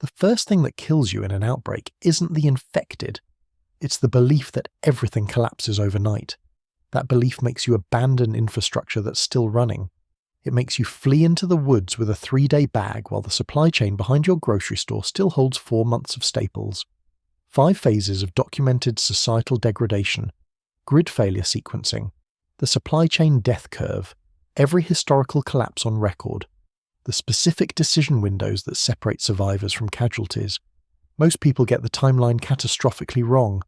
The first thing that kills you in an outbreak isn't the infected. It's the belief that everything collapses overnight. That belief makes you abandon infrastructure that's still running. It makes you flee into the woods with a 3-day bag while the supply chain behind your grocery store still holds 4 months of staples. 5 phases of documented societal degradation, grid failure sequencing, the supply chain death curve, every historical collapse on record, the specific decision windows that separate survivors from casualties. Most people get the timeline catastrophically wrong.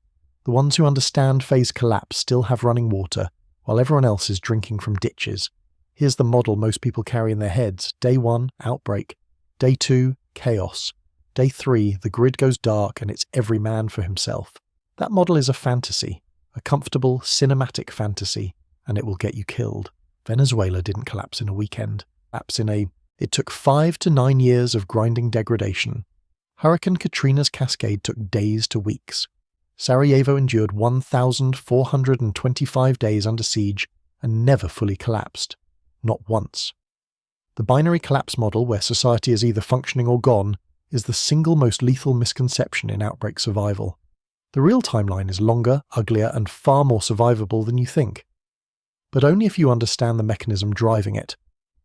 The ones who understand phase collapse still have running water, while everyone else is drinking from ditches. Here's the model most people carry in their heads. Day 1, outbreak. Day 2, chaos. Day 3, the grid goes dark and it's every man for himself. That model is a fantasy, a comfortable, cinematic fantasy, and it will get you killed. Venezuela didn't collapse in a weekend. It took 5 to 9 years of grinding degradation. Hurricane Katrina's cascade took days to weeks. Sarajevo endured 1,425 days under siege and never fully collapsed. Not once. The binary collapse model, where society is either functioning or gone, is the single most lethal misconception in outbreak survival. The real timeline is longer, uglier, and far more survivable than you think. But only if you understand the mechanism driving it.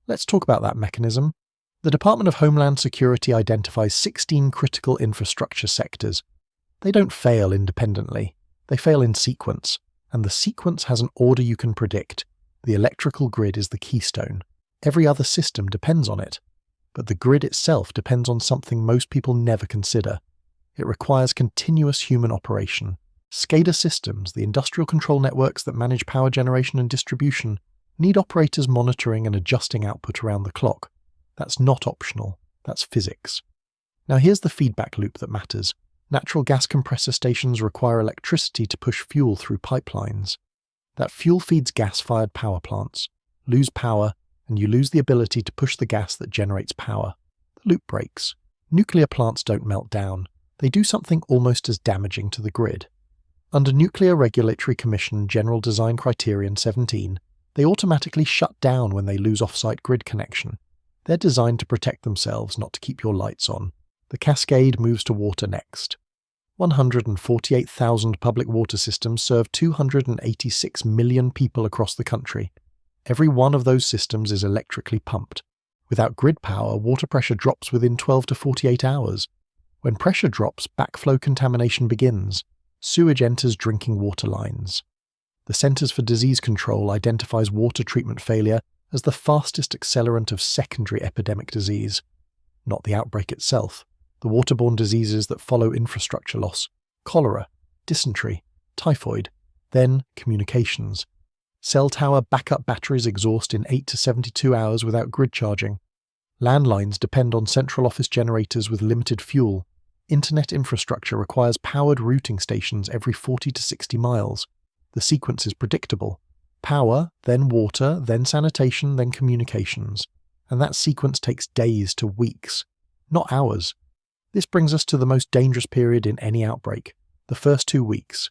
Let's talk about that mechanism. The Department of Homeland Security identifies 16 critical infrastructure sectors. They don't fail independently. They fail in sequence, and the sequence has an order you can predict. The electrical grid is the keystone. Every other system depends on it. But the grid itself depends on something most people never consider. It requires continuous human operation. SCADA systems, the industrial control networks that manage power generation and distribution, need operators monitoring and adjusting output around the clock. That's not optional. That's physics. Now here's the feedback loop that matters. Natural gas compressor stations require electricity to push fuel through pipelines. That fuel feeds gas-fired power plants. Lose power, and you lose the ability to push the gas that generates power. The loop breaks. Nuclear plants don't melt down. They do something almost as damaging to the grid. Under Nuclear Regulatory Commission General Design Criterion 17, they automatically shut down when they lose off-site grid connection. They're designed to protect themselves, not to keep your lights on. The cascade moves to water next. 148,000 public water systems serve 286 million people across the country. Every one of those systems is electrically pumped. Without grid power, water pressure drops within 12 to 48 hours. When pressure drops, backflow contamination begins. Sewage enters drinking water lines. The Centers for Disease Control identifies water treatment failure as the fastest accelerant of secondary epidemic disease. Not the outbreak itself. The waterborne diseases that follow infrastructure loss, cholera, dysentery, typhoid, then communications. Cell tower backup batteries exhaust in 8 to 72 hours without grid charging. Landlines depend on central office generators with limited fuel. Internet infrastructure requires powered routing stations every 40 to 60 miles. The sequence is predictable. Power, then water, then sanitation, then communications. And that sequence takes days to weeks, not hours. This brings us to the most dangerous period in any outbreak, the first 2 weeks.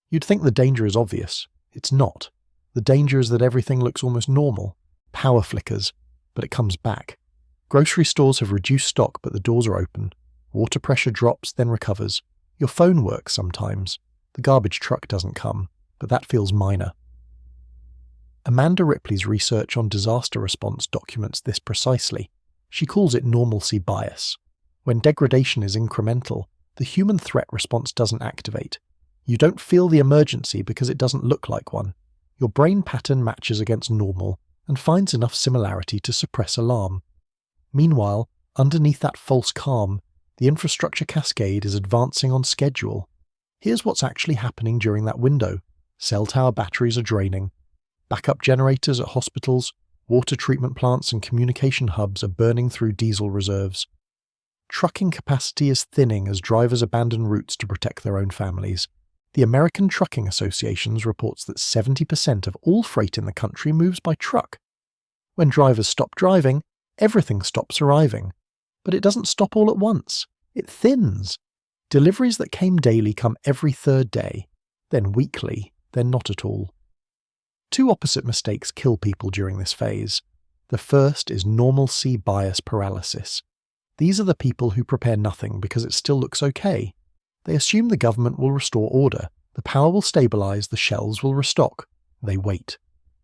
You'd think the danger is obvious. It's not. The danger is that everything looks almost normal. Power flickers, but it comes back. Grocery stores have reduced stock, but the doors are open. Water pressure drops, then recovers. Your phone works sometimes. The garbage truck doesn't come, but that feels minor. Amanda Ripley's research on disaster response documents this precisely. She calls it normalcy bias. When degradation is incremental, the human threat response doesn't activate. You don't feel the emergency because it doesn't look like one. Your brain pattern matches against normal and finds enough similarity to suppress alarm. Meanwhile, underneath that false calm, the infrastructure cascade is advancing on schedule. Here's what's actually happening during that window. Cell tower batteries are draining. Backup generators at hospitals, water treatment plants and communication hubs are burning through diesel reserves. Trucking capacity is thinning as drivers abandon routes to protect their own families. The American Trucking Association reports that 70% of all freight in the country moves by truck. When drivers stop driving, everything stops arriving. But it doesn't stop all at once. It thins. Deliveries that came daily come every 3rd day, then weekly, then not at all. 2 opposite mistakes kill people during this phase. The first is normalcy bias paralysis. These are the people who prepare nothing because it still looks okay. They assume the government will restore order, the power will stabilize, the shelves will restock. They wait.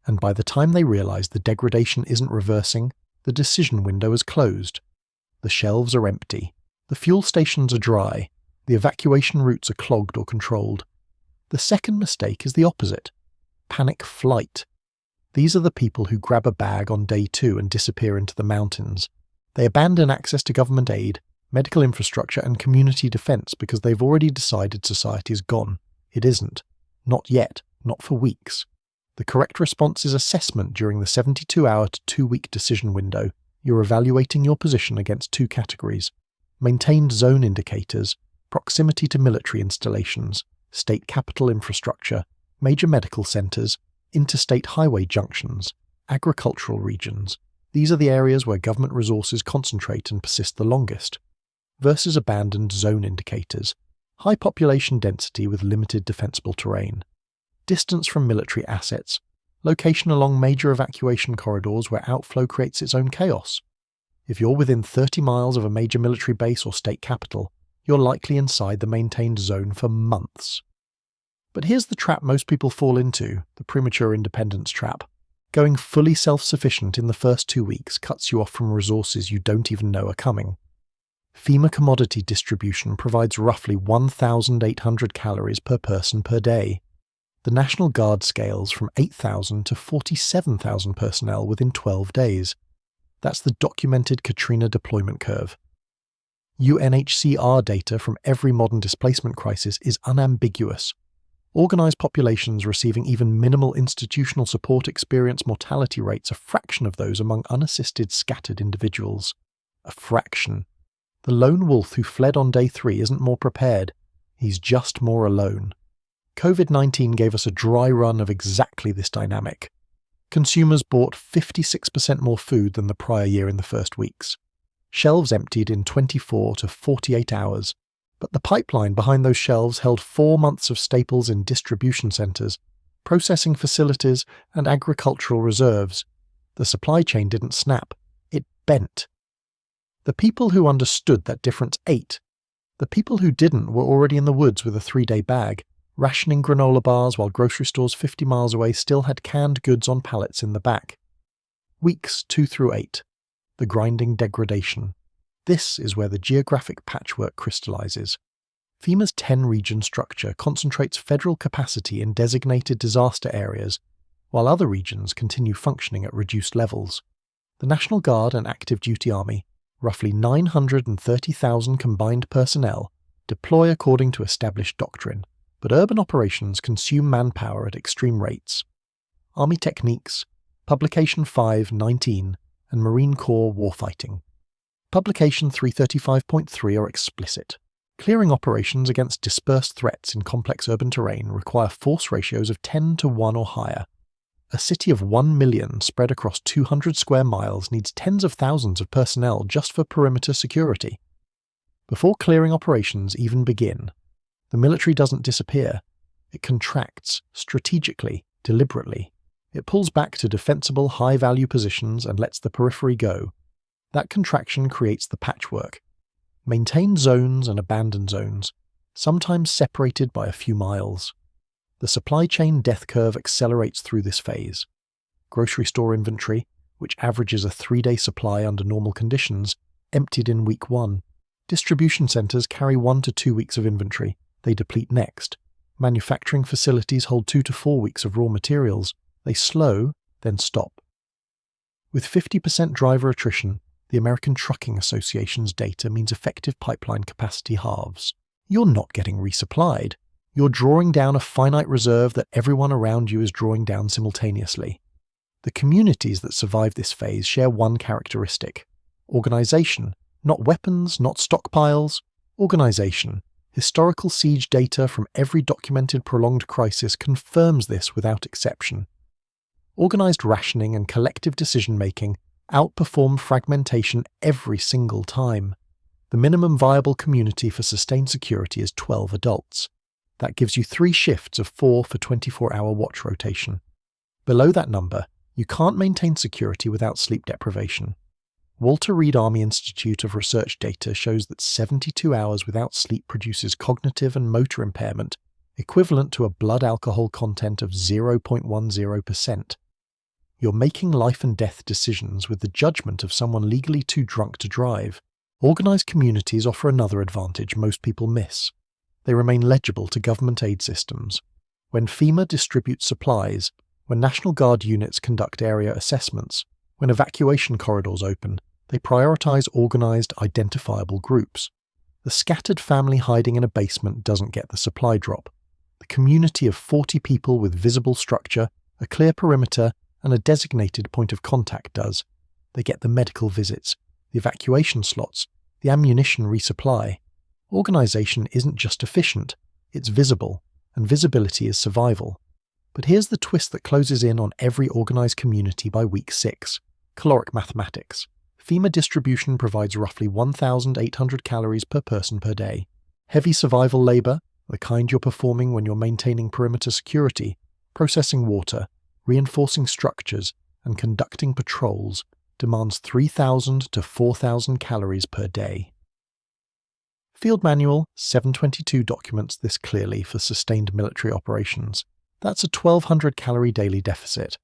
And by the time they realize the degradation isn't reversing, the decision window is closed. The shelves are empty. The fuel stations are dry. The evacuation routes are clogged or controlled. The second mistake is the opposite. Panic flight. These are the people who grab a bag on day 2 and disappear into the mountains. They abandon access to government aid, medical infrastructure and community defense because they've already decided society is gone. It isn't. Not yet. Not for weeks. The correct response is assessment during the 72-hour to 2-week decision window. You're evaluating your position against 2 categories. Maintained zone indicators, proximity to military installations, state capital infrastructure, major medical centres, interstate highway junctions, agricultural regions. These are the areas where government resources concentrate and persist the longest. Versus abandoned zone indicators, high population density with limited defensible terrain. Distance from military assets, location along major evacuation corridors where outflow creates its own chaos. If you're within 30 miles of a major military base or state capital, you're likely inside the maintained zone for months. But here's the trap most people fall into, the premature independence trap. Going fully self-sufficient in the first 2 weeks cuts you off from resources you don't even know are coming. FEMA commodity distribution provides roughly 1,800 calories per person per day. The National Guard scales from 8,000 to 47,000 personnel within 12 days. That's the documented Katrina deployment curve. UNHCR data from every modern displacement crisis is unambiguous. Organised populations receiving even minimal institutional support experience mortality rates a fraction of those among unassisted scattered individuals. A fraction. The lone wolf who fled on day 3 isn't more prepared. He's just more alone. COVID-19 gave us a dry run of exactly this dynamic. Consumers bought 56% more food than the prior year in the first weeks. Shelves emptied in 24 to 48 hours, but the pipeline behind those shelves held 4 months of staples in distribution centres, processing facilities and agricultural reserves. The supply chain didn't snap, it bent. The people who understood that difference ate. The people who didn't were already in the woods with a 3-day bag, rationing granola bars while grocery stores 50 miles away still had canned goods on pallets in the back. Weeks 2 through 8. The grinding degradation. This is where the geographic patchwork crystallizes. FEMA's 10-region structure concentrates federal capacity in designated disaster areas, while other regions continue functioning at reduced levels. The National Guard and Active Duty Army, roughly 930,000 combined personnel, deploy according to established doctrine, but urban operations consume manpower at extreme rates. Army Techniques, Publication 5-19, and Marine Corps Warfighting. Publication 335.3 are explicit. Clearing operations against dispersed threats in complex urban terrain require force ratios of 10 to 1 or higher. A city of 1 million spread across 200 square miles needs tens of thousands of personnel just for perimeter security. Before clearing operations even begin, the military doesn't disappear. It contracts, strategically, deliberately. It pulls back to defensible, high-value positions and lets the periphery go. That contraction creates the patchwork. Maintained zones and abandoned zones, sometimes separated by a few miles. The supply chain death curve accelerates through this phase. Grocery store inventory, which averages a 3-day supply under normal conditions, emptied in week 1. Distribution centres carry 1 to 2 weeks of inventory. They deplete next. Manufacturing facilities hold 2 to 4 weeks of raw materials. They slow, then stop. With 50% driver attrition, the American Trucking Association's data means effective pipeline capacity halves. You're not getting resupplied. You're drawing down a finite reserve that everyone around you is drawing down simultaneously. The communities that survive this phase share one characteristic: organization, not weapons, not stockpiles. Organization. Historical siege data from every documented prolonged crisis confirms this without exception. Organized rationing and collective decision-making outperform fragmentation every single time. The minimum viable community for sustained security is 12 adults. That gives you 3 shifts of 4 for 24-hour watch rotation. Below that number, you can't maintain security without sleep deprivation. Walter Reed Army Institute of Research data shows that 72 hours without sleep produces cognitive and motor impairment equivalent to a blood alcohol content of 0.10%. You're making life and death decisions with the judgment of someone legally too drunk to drive. Organised communities offer another advantage most people miss. They remain legible to government aid systems. When FEMA distributes supplies, when National Guard units conduct area assessments, when evacuation corridors open, they prioritise organised, identifiable groups. The scattered family hiding in a basement doesn't get the supply drop. The community of 40 people with visible structure, a clear perimeter, and a designated point of contact does. They get the medical visits, the evacuation slots, the ammunition resupply. Organisation isn't just efficient, it's visible, and visibility is survival. But here's the twist that closes in on every organised community by week 6. Caloric mathematics. FEMA distribution provides roughly 1,800 calories per person per day. Heavy survival labour, the kind you're performing when you're maintaining perimeter security, processing water, reinforcing structures, and conducting patrols, demands 3,000 to 4,000 calories per day. Field Manual 722 documents this clearly for sustained military operations. That's a 1,200 calorie daily deficit.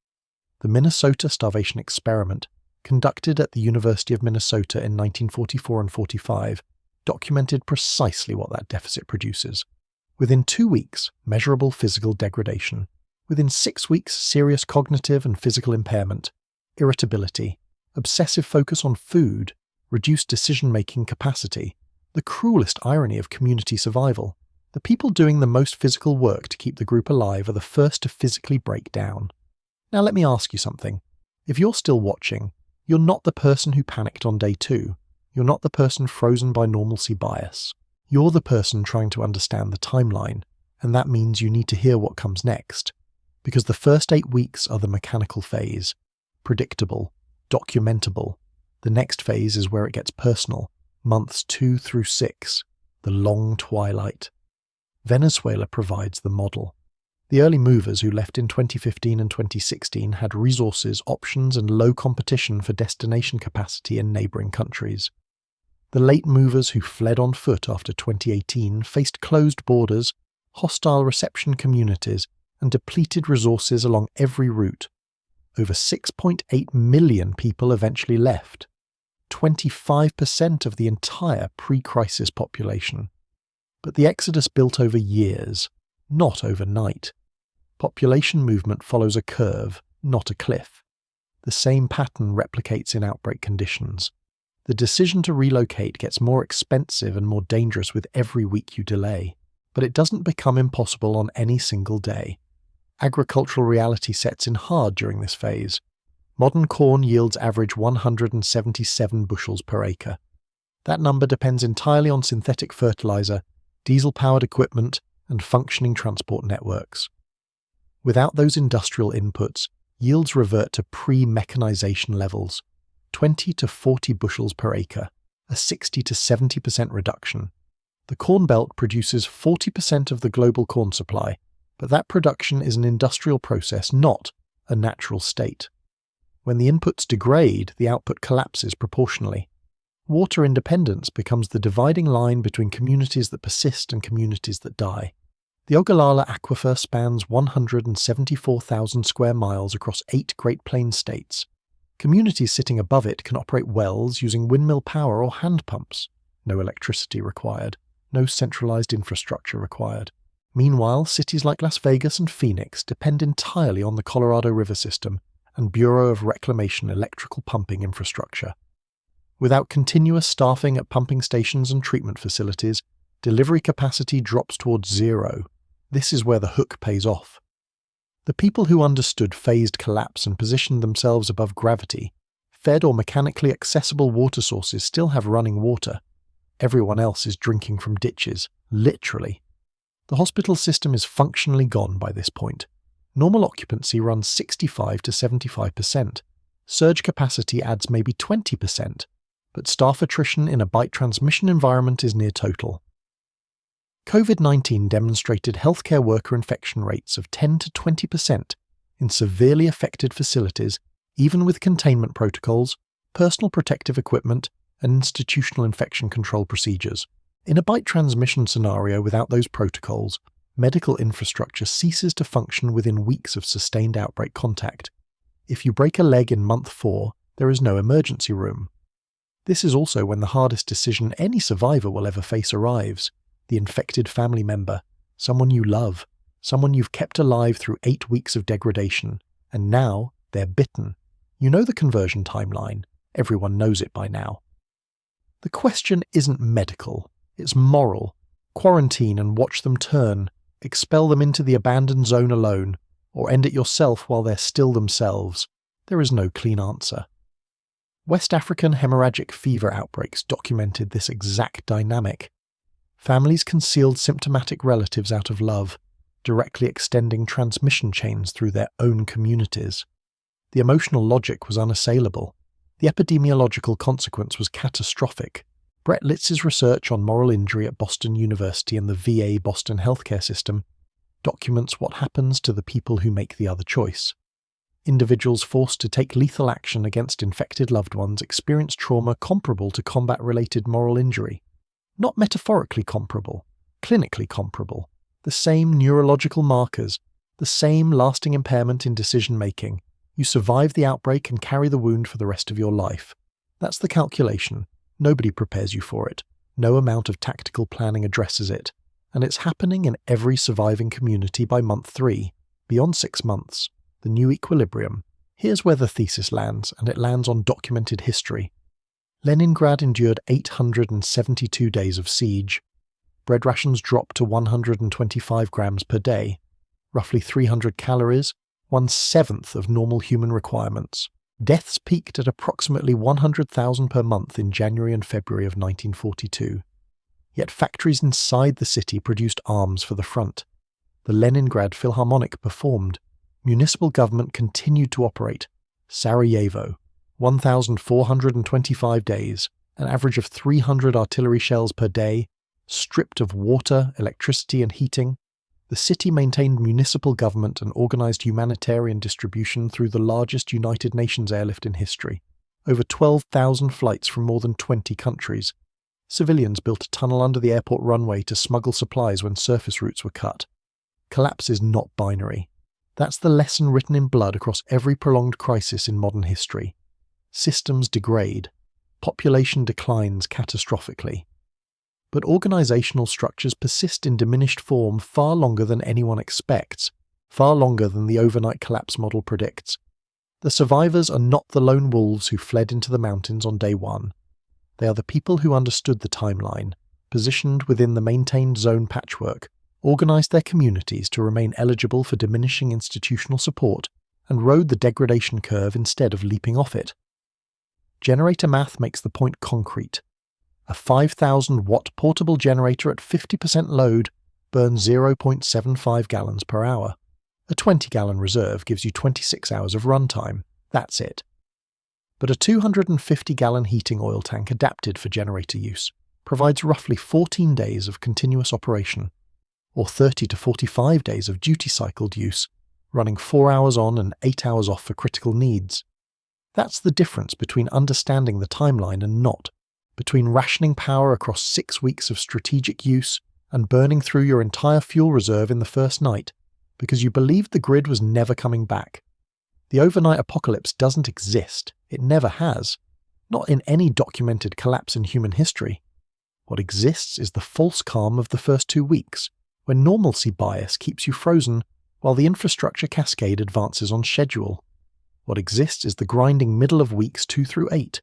The Minnesota starvation experiment, conducted at the University of Minnesota in 1944 and 45, documented precisely what that deficit produces. Within 2 weeks, measurable physical degradation. Within 6 weeks, serious cognitive and physical impairment, irritability, obsessive focus on food, reduced decision-making capacity. The cruelest irony of community survival. The people doing the most physical work to keep the group alive are the first to physically break down. Now let me ask you something. If you're still watching, you're not the person who panicked on day 2. You're not the person frozen by normalcy bias. You're the person trying to understand the timeline, and that means you need to hear what comes next. Because the first 8 weeks are the mechanical phase. Predictable. Documentable. The next phase is where it gets personal. Months 2 through 6. The long twilight. Venezuela provides the model. The early movers who left in 2015 and 2016 had resources, options, and low competition for destination capacity in neighbouring countries. The late movers who fled on foot after 2018 faced closed borders, hostile reception communities, and depleted resources along every route. Over 6.8 million people eventually left. 25% of the entire pre-crisis population. But the exodus built over years, not overnight. Population movement follows a curve, not a cliff. The same pattern replicates in outbreak conditions. The decision to relocate gets more expensive and more dangerous with every week you delay, but it doesn't become impossible on any single day. Agricultural reality sets in hard during this phase. Modern corn yields average 177 bushels per acre. That number depends entirely on synthetic fertilizer, diesel-powered equipment, and functioning transport networks. Without those industrial inputs, yields revert to pre-mechanization levels, 20 to 40 bushels per acre, a 60 to 70% reduction. The Corn Belt produces 40% of the global corn supply, but that production is an industrial process, not a natural state. When the inputs degrade, the output collapses proportionally. Water independence becomes the dividing line between communities that persist and communities that die. The Ogallala Aquifer spans 174,000 square miles across 8 Great Plains states. Communities sitting above it can operate wells using windmill power or hand pumps. No electricity required. No centralized infrastructure required. Meanwhile, cities like Las Vegas and Phoenix depend entirely on the Colorado River system and Bureau of Reclamation electrical pumping infrastructure. Without continuous staffing at pumping stations and treatment facilities, delivery capacity drops towards zero. This is where the hook pays off. The people who understood phased collapse and positioned themselves above gravity, fed or mechanically accessible water sources still have running water. Everyone else is drinking from ditches, literally. The hospital system is functionally gone by this point. Normal occupancy runs 65 to 75%. Surge capacity adds maybe 20%, but staff attrition in a bite transmission environment is near total. COVID-19 demonstrated healthcare worker infection rates of 10 to 20% in severely affected facilities, even with containment protocols, personal protective equipment, and institutional infection control procedures. In a byte transmission scenario without those protocols, medical infrastructure ceases to function within weeks of sustained outbreak contact. If you break a leg in month 4, there is no emergency room. This is also when the hardest decision any survivor will ever face arrives: the infected family member, someone you love, someone you've kept alive through 8 weeks of degradation, and now they're bitten. You know the conversion timeline. Everyone knows it by now. The question isn't medical, it's moral. Quarantine and watch them turn, expel them into the abandoned zone alone, or end it yourself while they're still themselves. There is no clean answer. West African hemorrhagic fever outbreaks documented this exact dynamic. Families concealed symptomatic relatives out of love, directly extending transmission chains through their own communities. The emotional logic was unassailable. The epidemiological consequence was catastrophic. Brett Litz's research on moral injury at Boston University and the VA Boston healthcare system documents what happens to the people who make the other choice. Individuals forced to take lethal action against infected loved ones experience trauma comparable to combat-related moral injury. Not metaphorically comparable, clinically comparable. The same neurological markers, the same lasting impairment in decision-making. You survive the outbreak and carry the wound for the rest of your life. That's the calculation. Nobody prepares you for it. No amount of tactical planning addresses it. And it's happening in every surviving community by month 3. Beyond 6 months, the new equilibrium. Here's where the thesis lands, and it lands on documented history. Leningrad endured 872 days of siege. Bread rations dropped to 125 grams per day, roughly 300 calories, 1/7 of normal human requirements. Deaths peaked at approximately 100,000 per month in January and February of 1942. Yet factories inside the city produced arms for the front. The Leningrad Philharmonic performed. Municipal government continued to operate. Sarajevo, 1,425 days, an average of 300 artillery shells per day, stripped of water, electricity and heating. The city maintained municipal government and organized humanitarian distribution through the largest United Nations airlift in history. Over 12,000 flights from more than 20 countries. Civilians built a tunnel under the airport runway to smuggle supplies when surface routes were cut. Collapse is not binary. That's the lesson written in blood across every prolonged crisis in modern history. Systems degrade. Population declines catastrophically. But organizational structures persist in diminished form far longer than anyone expects, far longer than the overnight collapse model predicts. The survivors are not the lone wolves who fled into the mountains on day 1. They are the people who understood the timeline, positioned within the maintained zone patchwork, organized their communities to remain eligible for diminishing institutional support, and rode the degradation curve instead of leaping off it. Generator math makes the point concrete. A 5,000-watt portable generator at 50% load burns 0.75 gallons per hour. A 20-gallon reserve gives you 26 hours of runtime. That's it. But a 250-gallon heating oil tank adapted for generator use provides roughly 14 days of continuous operation, or 30 to 45 days of duty-cycled use, running 4 hours on and 8 hours off for critical needs. That's the difference between understanding the timeline and not, between rationing power across 6 weeks of strategic use and burning through your entire fuel reserve in the first night, because you believed the grid was never coming back. The overnight apocalypse doesn't exist. It never has. Not in any documented collapse in human history. What exists is the false calm of the first 2 weeks, when normalcy bias keeps you frozen while the infrastructure cascade advances on schedule. What exists is the grinding middle of weeks 2 through 8,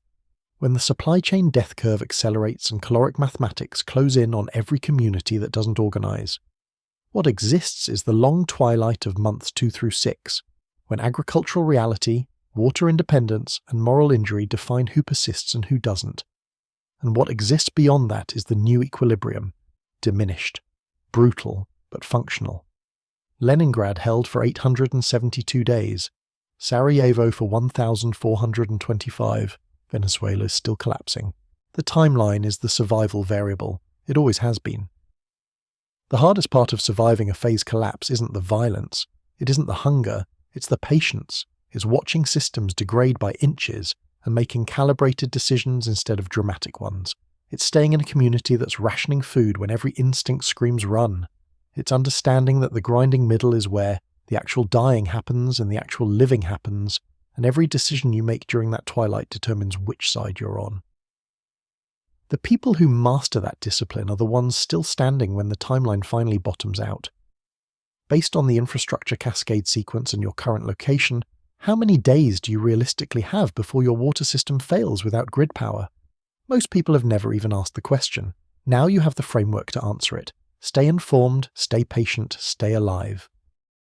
when the supply chain death curve accelerates and caloric mathematics close in on every community that doesn't organize. What exists is the long twilight of months 2 through 6, when agricultural reality, water independence, and moral injury define who persists and who doesn't. And what exists beyond that is the new equilibrium, diminished, brutal, but functional. Leningrad held for 872 days, Sarajevo for 1,425, Venezuela is still collapsing. The timeline is the survival variable. It always has been. The hardest part of surviving a phase collapse isn't the violence, it isn't the hunger, it's the patience, it's watching systems degrade by inches and making calibrated decisions instead of dramatic ones. It's staying in a community that's rationing food when every instinct screams run. It's understanding that the grinding middle is where the actual dying happens and the actual living happens, and every decision you make during that twilight determines which side you're on. The people who master that discipline are the ones still standing when the timeline finally bottoms out. Based on the infrastructure cascade sequence and your current location, how many days do you realistically have before your water system fails without grid power? Most people have never even asked the question. Now you have the framework to answer it. Stay informed, stay patient, stay alive.